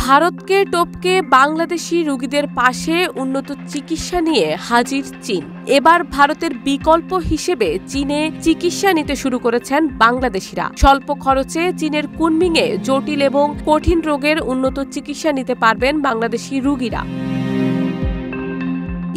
ভারতকে টপকে বাংলাদেশি রোগীদের পাশে উন্নত চিকিৎসা নিয়ে হাজির চীন। এবার ভারতের বিকল্প হিসেবে চীনে চিকিৎসা নিতে শুরু করেছেন বাংলাদেশিরা। স্বল্প খরচে চীনের কুনমিংয়ে জটিল এবং কঠিন রোগের উন্নত চিকিৎসা নিতে পারবেন বাংলাদেশি রোগীরা।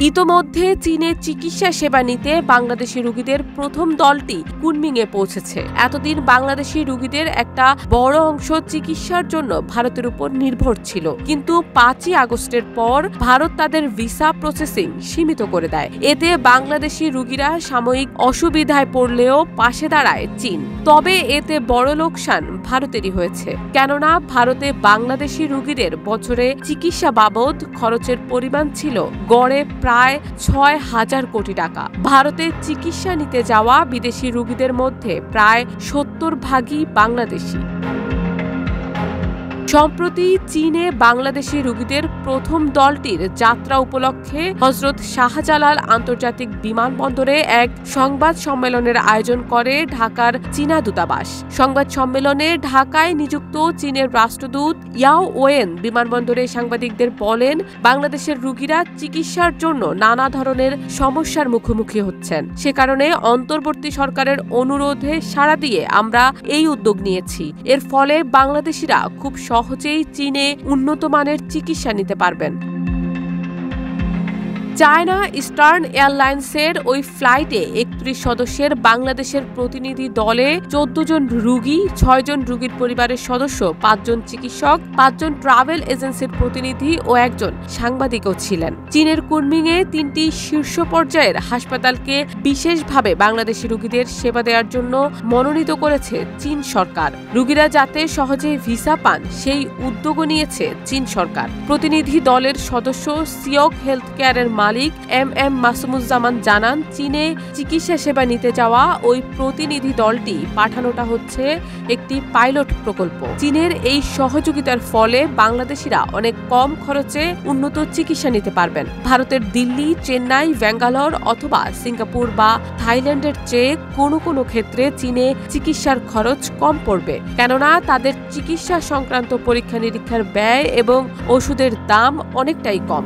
ইতোমধ্যে চীনে চিকিৎসা সেবা নিতে বাংলাদেশি রোগীদের প্রথম দলটি কুনমিংয়ে পৌঁছেছে। এতদিন বাংলাদেশি রোগীদের একটা বড় অংশ চিকিৎসার জন্য ভারতের উপর নির্ভর ছিল, কিন্তু 5ই আগস্টের পর ভারত তাদের ভিসা প্রসেসিং সীমিত করে দেয়। এতে বাংলাদেশি রোগীরা সাময়িক অসুবিধায় পড়লেও পাশে দাঁড়ায় চীন। তবে এতে বড় লোকসান ভারতেরই হয়েছে, কেননা ভারতে বাংলাদেশি রোগীদের বছরে চিকিৎসা বাবদ খরচের পরিমাণ ছিল গড়ে প্রায় 6,000 কোটি টাকা। ভারতে চিকিৎসা নিতে যাওয়া বিদেশি রোগীদের মধ্যে প্রায় 70% বাংলাদেশি। সম্প্রতি চীনে বাংলাদেশি রোগীদের প্রথম দলটির যাত্রা উপলক্ষে হযরত শাহজালাল আন্তর্জাতিক বিমানবন্দরে এক সংবাদ সম্মেলনের আয়োজন করে ঢাকার চীনা দূতাবাস। সংবাদ সম্মেলনে ঢাকায় নিযুক্ত চীনের রাষ্ট্রদূত ইয়াও ওয়েন বিমানবন্দরে সাংবাদিকদের বলেন, বাংলাদেশের রোগীরা চিকিৎসার জন্য নানা ধরনের সমস্যার মুখোমুখি হচ্ছেন। সে কারণে অন্তর্বর্তী সরকারের অনুরোধে সাড়া দিয়ে আমরা এই উদ্যোগ নিয়েছি। এর ফলে বাংলাদেশিরা খুব সহজেই চীনে উন্নত মানের চিকিৎসা নিতে পারবেন। চায়না ইস্টার্ন এয়ারলাইন্সের ওই ফ্লাইটে 31 সদস্যের বাংলাদেশের প্রতিনিধি দলে 14 জন রোগী, 6 জন রোগীর পরিবারের সদস্য, 5 জন চিকিৎসক, 5 জন ট্রাভেল এজেন্সির প্রতিনিধি ও একজন সাংবাদিকও ছিলেন। চীনের কুনমিংয়ে 3টি শীর্ষ পর্যায়ের হাসপাতালকে বিশেষভাবে বাংলাদেশি রোগীদের সেবা দেওয়ার জন্য মনোনীত করেছে চীন সরকার। রোগীরা যাতে সহজে ভিসা পান সেই উদ্যোগও নিয়েছে চীন সরকার। প্রতিনিধি দলের সদস্য সিওক হেলথ কেয়ারের মালিক এম মাসুমুজ্জামান জানান, চীনে চিকিৎসা সেবা নিতে যাওয়া ওই প্রতিনিধি দলটি পাঠানোটা হচ্ছে একটি পাইলট প্রকল্প। চীনের এই সহযোগিতার ফলে বাংলাদেশিরা অনেক কম খরচে উন্নত চিকিৎসা নিতে পারবেন। ভারতের দিল্লি, চেন্নাই, ব্যাঙ্গালোর অথবা সিঙ্গাপুর বা থাইল্যান্ডের চেয়ে কোনো কোনো ক্ষেত্রে চীনে চিকিৎসার খরচ কম পড়বে, কেননা তাদের চিকিৎসা সংক্রান্ত পরীক্ষা নিরীক্ষার ব্যয় এবং ওষুধের দাম অনেকটাই কম।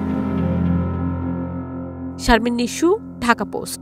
শারমিন নিশু, ঢাকা পোস্ট।